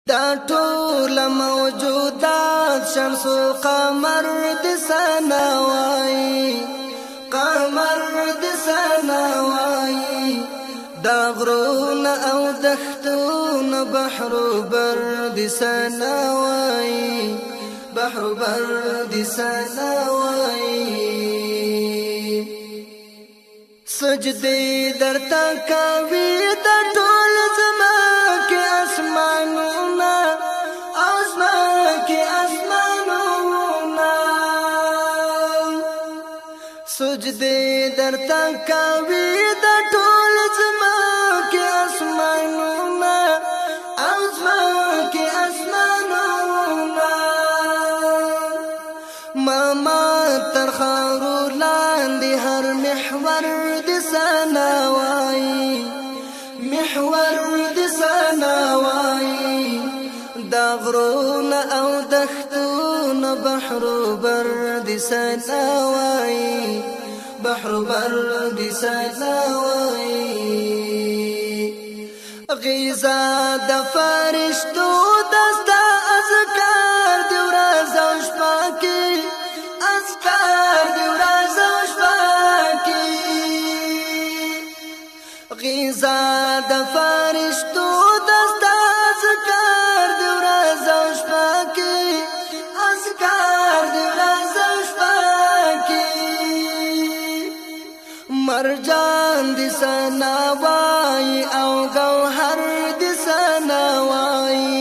دا ټول موجودات شمس و قمر د سناوي قمر د سناوي دا غرون او دختون بحر بر د سناوي بحر بر د سناوي سجدي درتا کوي د ټول زما کې اسمانونه سجدي درتا کوي د ټول زما کې اسمانونه ماما تر خارو لاندې هر محور د سناوي محور د سناوي دا غرون او دختون بحر بر د سناوي بحر بر د سناوي غذا د فرشتو دستا اذکار دی ورځ او شپه کې اذکار دی ورځ او شپه کې غذا د فرشتو دستا اذکار دی ورځ او شپه کې اذکار دی ورځ او شپه کې مرجان د سناوي او گوهر د سناوي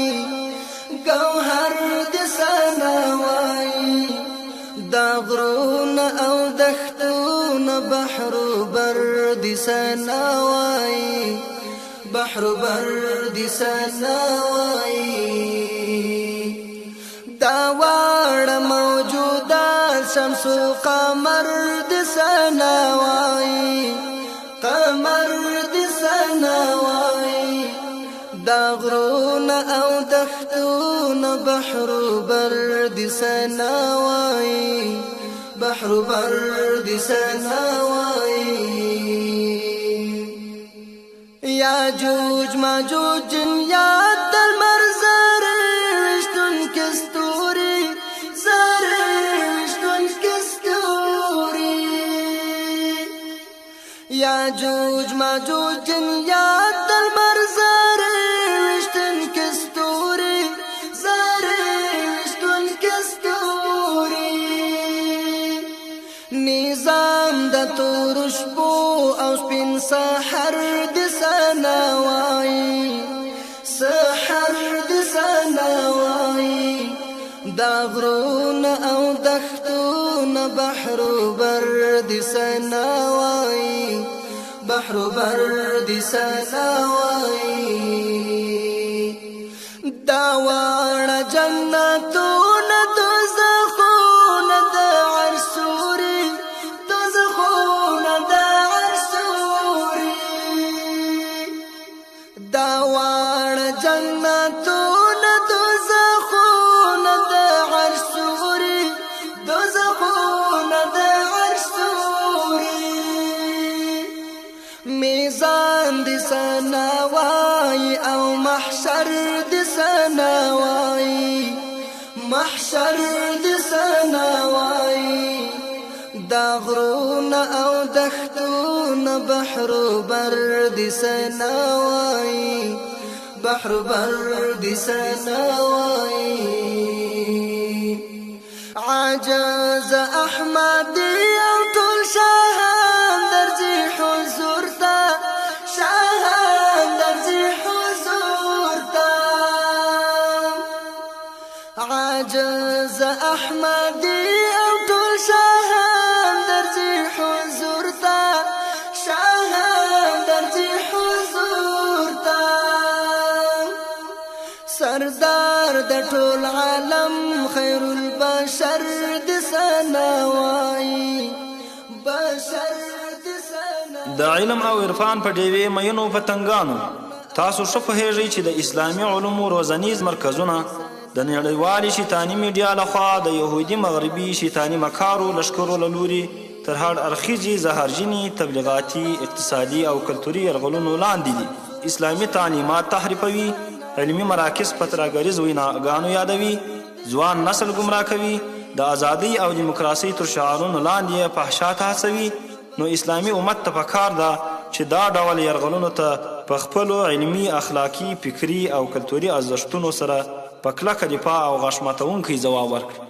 گوهر د سناوي دا غرون او دختون بحر بر د سناوي بحر بر د سناوي دا وړ موجودات شمس و قمر د سناوي قمر د سناوي دا غرون او دختون بحر بر د سناوي بحر بر د سناوي یاجوج ماجوج جنیات دل مرزر وشتن کستوري زر وشتن کستوري یاجوج ماجوج جنیات دل مرزر وشتن کستوري زر وشتن کستوري نظام د تور شپو او سپین سحر د سناوي سحر د سناوي دا غرون او دختون بحر بر د سناوي بحر بر د سناوي دا واړه جنتون دوزخون د عرسوري دوزخون د عرسوري دا واړه جنتون دوزخون د عرسوري دوزخون د عرسوري میزان د سناوي او محشر د سناوي محشر د سناوي دا غرون او دختون بحر بر د سناوي بحر بر د سناوي عجز احمد او ټول شاهان درځي حضور ته شاهان درځي حضور ته عجز احمد او ټول شاهان درځي حضور ته شاهان درځي حضور ته سردار د ټول عالم خیر البشر د سناوي بشر د سناوي د علم او عرفان په ډیوې مینو پتنګانو تاسو ښه پوهیږئ چې د اسلامي علومو روزنیز مرکزونه د نړیوالې شیطاني میډیا لخوا د یهودي مغربي شیطاني مکارو لشکرو له لوري تر هر اړخیزې زهرجنې تبلیغاتي اقتصادي او کلتوري یرغلونو لاندې دي. اسلامي تعلیمات تحریفوي، علمي مراکز په ترهګریز ویناګانو یادوي، ځوان نسل ګمراه کوي، د ازادۍ او دیموکراسۍ تر شعارونو لاندې فحشا ته هڅوي، نو اسلامي امت ته پکار ده چې دا ډول یرغلونو ته په خپلو علمي، اخلاقي، فکري او کلتوري ارزښتونو سره په کلکه دفاع او غاښ ماتونکی ځواب ورکړي.